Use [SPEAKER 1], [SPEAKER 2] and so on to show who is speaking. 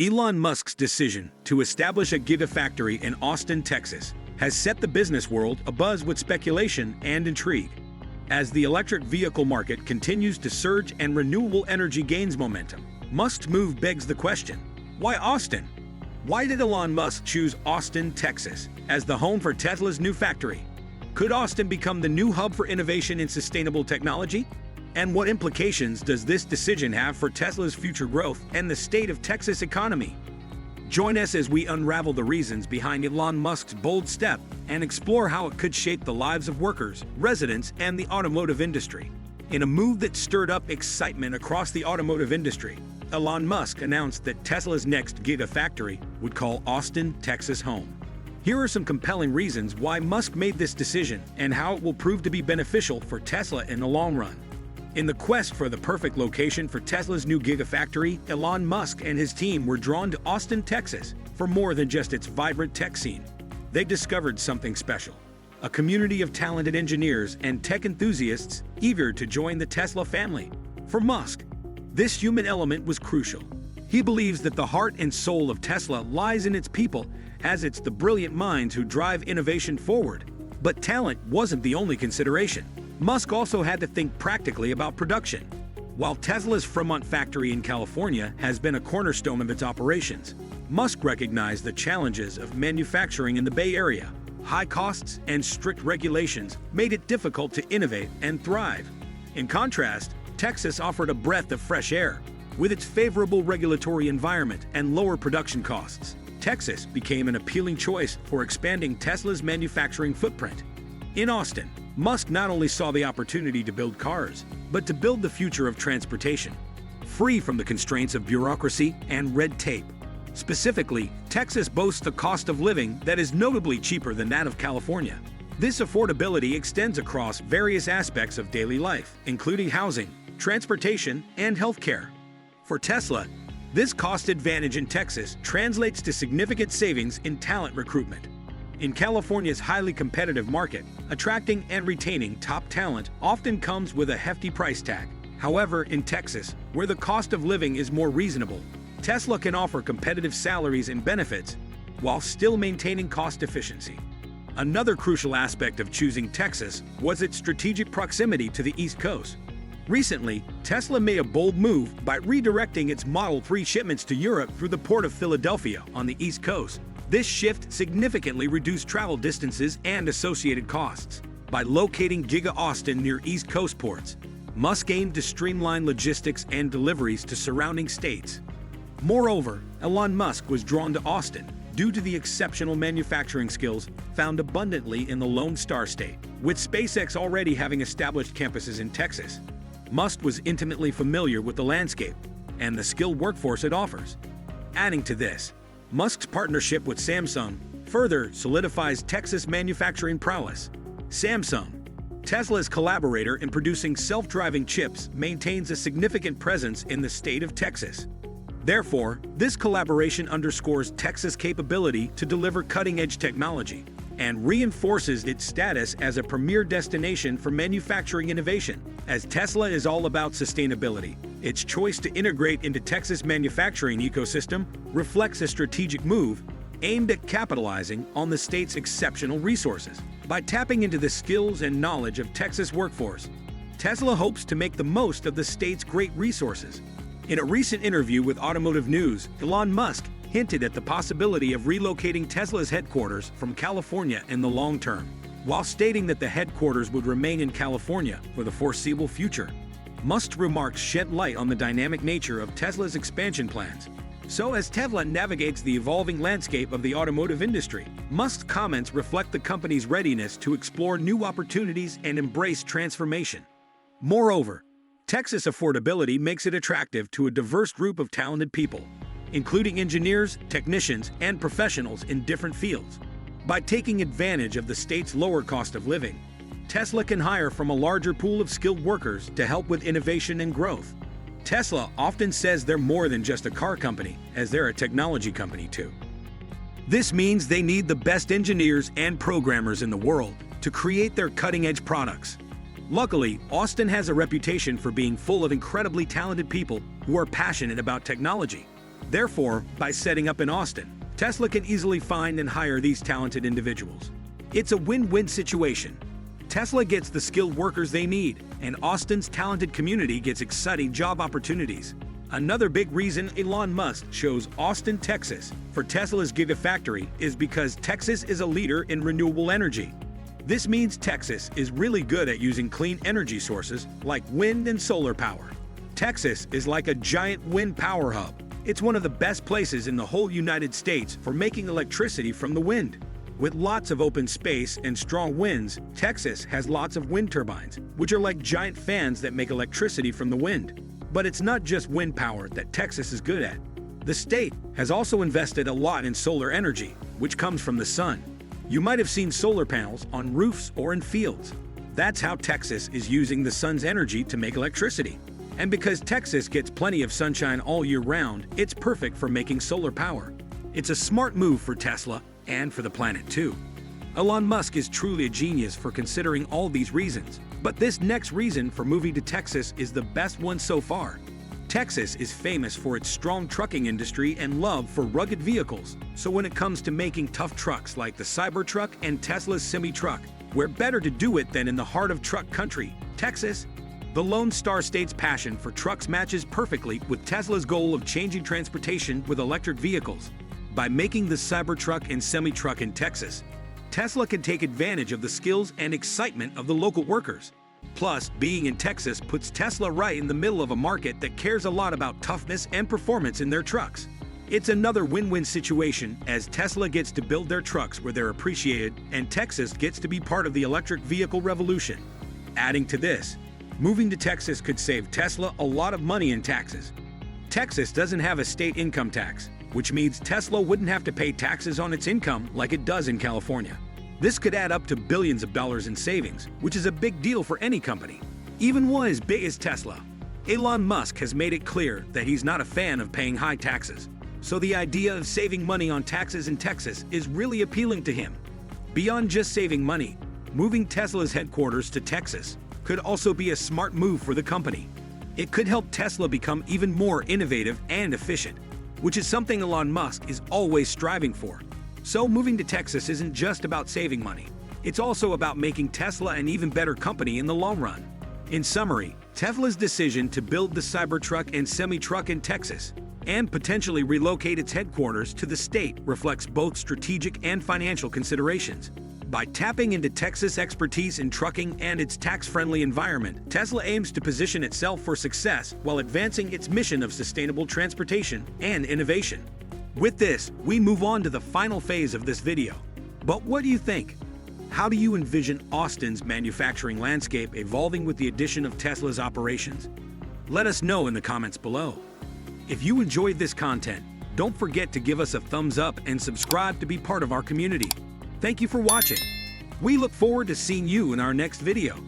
[SPEAKER 1] Elon Musk's decision to establish a Gigafactory in Austin, Texas, has set the business world abuzz with speculation and intrigue. As the electric vehicle market continues to surge and renewable energy gains momentum, Musk's move begs the question, why Austin? Why did Elon Musk choose Austin, Texas, as the home for Tesla's new factory? Could Austin become the new hub for innovation in sustainable technology? And what implications does this decision have for Tesla's future growth and the state of Texas economy? Join us as we unravel the reasons behind Elon Musk's bold step and explore how it could shape the lives of workers, residents, and the automotive industry. In a move that stirred up excitement across the automotive industry, Elon Musk announced that Tesla's next Gigafactory would call Austin, Texas home. Here are some compelling reasons why Musk made this decision and how it will prove to be beneficial for Tesla in the long run. In the quest for the perfect location for Tesla's new Gigafactory, Elon Musk and his team were drawn to Austin, Texas, for more than just its vibrant tech scene. They discovered something special: a community of talented engineers and tech enthusiasts eager to join the Tesla family. For Musk, this human element was crucial. He believes that the heart and soul of Tesla lies in its people, as it's the brilliant minds who drive innovation forward. But talent wasn't the only consideration. Musk also had to think practically about production. While Tesla's Fremont factory in California has been a cornerstone of its operations, Musk recognized the challenges of manufacturing in the Bay Area. High costs and strict regulations made it difficult to innovate and thrive. In contrast, Texas offered a breath of fresh air. With its favorable regulatory environment and lower production costs, Texas became an appealing choice for expanding Tesla's manufacturing footprint. In Austin, Musk not only saw the opportunity to build cars, but to build the future of transportation, free from the constraints of bureaucracy and red tape. Specifically, Texas boasts a cost of living that is notably cheaper than that of California. This affordability extends across various aspects of daily life, including housing, transportation, and healthcare. For Tesla, this cost advantage in Texas translates to significant savings in talent recruitment. In California's highly competitive market, attracting and retaining top talent often comes with a hefty price tag. However, in Texas, where the cost of living is more reasonable, Tesla can offer competitive salaries and benefits while still maintaining cost efficiency. Another crucial aspect of choosing Texas was its strategic proximity to the East Coast. Recently, Tesla made a bold move by redirecting its Model 3 shipments to Europe through the port of Philadelphia on the East Coast. This shift significantly reduced travel distances and associated costs. By locating Giga Austin near East Coast ports, Musk aimed to streamline logistics and deliveries to surrounding states. Moreover, Elon Musk was drawn to Austin due to the exceptional manufacturing skills found abundantly in the Lone Star State. With SpaceX already having established campuses in Texas, Musk was intimately familiar with the landscape and the skilled workforce it offers. Adding to this, Musk's partnership with Samsung further solidifies Texas manufacturing prowess. Samsung, Tesla's collaborator in producing self-driving chips, maintains a significant presence in the state of Texas. Therefore, this collaboration underscores Texas' capability to deliver cutting-edge technology and reinforces its status as a premier destination for manufacturing innovation. As Tesla is all about sustainability, its choice to integrate into Texas' manufacturing ecosystem reflects a strategic move aimed at capitalizing on the state's exceptional resources. By tapping into the skills and knowledge of Texas' workforce, Tesla hopes to make the most of the state's great resources. In a recent interview with Automotive News, Elon Musk hinted at the possibility of relocating Tesla's headquarters from California in the long term, while stating that the headquarters would remain in California for the foreseeable future. Musk's remarks shed light on the dynamic nature of Tesla's expansion plans. So as Tesla navigates the evolving landscape of the automotive industry, Musk's comments reflect the company's readiness to explore new opportunities and embrace transformation. Moreover, Texas affordability makes it attractive to a diverse group of talented people, including engineers, technicians, and professionals in different fields. By taking advantage of the state's lower cost of living, Tesla can hire from a larger pool of skilled workers to help with innovation and growth. Tesla often says they're more than just a car company, as they're a technology company too. This means they need the best engineers and programmers in the world to create their cutting-edge products. Luckily, Austin has a reputation for being full of incredibly talented people who are passionate about technology. Therefore, by setting up in Austin, Tesla can easily find and hire these talented individuals. It's a win-win situation. Tesla gets the skilled workers they need, and Austin's talented community gets exciting job opportunities. Another big reason Elon Musk chose Austin, Texas, for Tesla's Gigafactory is because Texas is a leader in renewable energy. This means Texas is really good at using clean energy sources like wind and solar power. Texas is like a giant wind power hub. It's one of the best places in the whole United States for making electricity from the wind. With lots of open space and strong winds, Texas has lots of wind turbines, which are like giant fans that make electricity from the wind. But it's not just wind power that Texas is good at. The state has also invested a lot in solar energy, which comes from the sun. You might have seen solar panels on roofs or in fields. That's how Texas is using the sun's energy to make electricity. And because Texas gets plenty of sunshine all year round, it's perfect for making solar power. It's a smart move for Tesla and for the planet too. Elon Musk is truly a genius for considering all these reasons, but this next reason for moving to Texas is the best one so far. Texas is famous for its strong trucking industry and love for rugged vehicles, so when it comes to making tough trucks like the Cybertruck and Tesla's semi-truck, where better to do it than in the heart of truck country, Texas? The Lone Star State's passion for trucks matches perfectly with Tesla's goal of changing transportation with electric vehicles. By making the Cybertruck and semi-truck in Texas, Tesla can take advantage of the skills and excitement of the local workers. Plus, being in Texas puts Tesla right in the middle of a market that cares a lot about toughness and performance in their trucks. It's another win-win situation, as Tesla gets to build their trucks where they're appreciated and Texas gets to be part of the electric vehicle revolution. Adding to this, moving to Texas could save Tesla a lot of money in taxes. Texas doesn't have a state income tax, which means Tesla wouldn't have to pay taxes on its income like it does in California. This could add up to billions of dollars in savings, which is a big deal for any company, even one as big as Tesla. Elon Musk has made it clear that he's not a fan of paying high taxes, so the idea of saving money on taxes in Texas is really appealing to him. Beyond just saving money, moving Tesla's headquarters to Texas could also be a smart move for the company. It could help Tesla become even more innovative and efficient, which is something Elon Musk is always striving for. So moving to Texas isn't just about saving money. It's also about making Tesla an even better company in the long run. In summary, Tesla's decision to build the Cybertruck and semi-truck in Texas and potentially relocate its headquarters to the state reflects both strategic and financial considerations. By tapping into Texas' expertise in trucking and its tax-friendly environment, Tesla aims to position itself for success while advancing its mission of sustainable transportation and innovation. With this, we move on to the final phase of this video. But what do you think? How do you envision Austin's manufacturing landscape evolving with the addition of Tesla's operations? Let us know in the comments below. If you enjoyed this content, don't forget to give us a thumbs up and subscribe to be part of our community. Thank you for watching. We look forward to seeing you in our next video.